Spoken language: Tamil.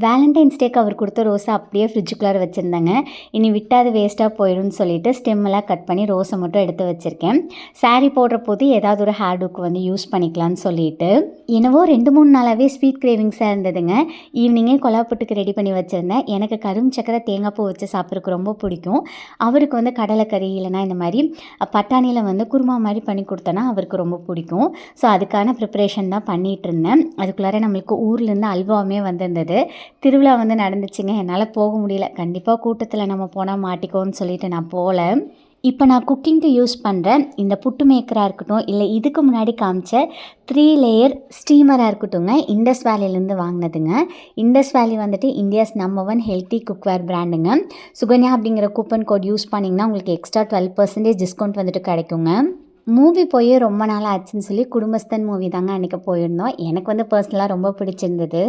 வேலண்டைன்ஸ் டேக்கு அவர் கொடுத்த ரோஸை அப்படியே ஃப்ரிட்ஜுக்குள்ளார வச்சுருந்தேங்க. இனி விட்டால் அது வேஸ்ட்டாக போயிடும்னு சொல்லிட்டு ஸ்டெம்மெல்லாம் கட் பண்ணி ரோஸை மட்டும் எடுத்து வச்சுருக்கேன். சாரீ போடுற போது ஏதாவது ஒரு ஹேர் டுக்கு வந்து யூஸ் பண்ணிக்கலான்னு சொல்லிட்டு. என்னவோ 2-3 நாளாகவே ஸ்வீட் கிரேவிங்ஸாக இருந்ததுங்க. ஈவினிங்கே கொலாப்புட்டுக்கு ரெடி பண்ணி வச்சுருந்தேன். எனக்கு கரும் சக்கரை தேங்காய் பூ வச்சு சாப்பிட்றதுக்கு ரொம்ப பிடிக்கும். அவருக்கு வந்து கடலைக்கறி இல்லைனா இந்த மாதிரி பட்டாணியில் வந்து குருமா மாதிரி பண்ணி கொடுத்தேன்னா அவருக்கு ரொம்ப பிடிக்கும். ஸோ அதுக்கான ப்ரிப்பரேஷன் தான் பண்ணிகிட்டு இருந்தேன். அதுக்குள்ளார நம்மளுக்கு ஊர்லேருந்து அல்வாவுமே வந்திருந்தது. திருவிழா வந்து நடந்துச்சுங்க. என்னால் போக முடியல. கண்டிப்பாக கூட்டத்தில் நம்ம போனால் மாட்டிக்கோன்னு சொல்லிட்டு நான் போகல. இப்போ நான் குக்கிங்க்கு யூஸ் பண்ணுறேன் இந்த புட்டு மேக்கராக இருக்கட்டும், இல்லை இதுக்கு முன்னாடி காமிச்ச 3 லேயர் ஸ்டீமராக இருக்கட்டும்ங்க, இண்டஸ் வேலியிலேருந்து வாங்கினதுங்க. இண்டஸ் வேலி வந்துட்டு இந்தியாஸ் நம்பர் 1 ஹெல்த்தி குக்வேர் பிராண்டுங்க. சுகன்யா அப்படிங்கிற கூப்பன் கோட் யூஸ் பண்ணிங்கன்னா உங்களுக்கு எக்ஸ்ட்ரா 12% டிஸ்கவுண்ட் வந்துட்டு கிடைக்குங்க. மூவி போய் ரொம்ப நாள் ஆச்சுன்னு சொல்லி குடும்பஸ்தன் மூவி தாங்க அன்றைக்கி போயிருந்தோம். எனக்கு வந்து பர்சனலாக ரொம்ப பிடிச்சிருந்தது.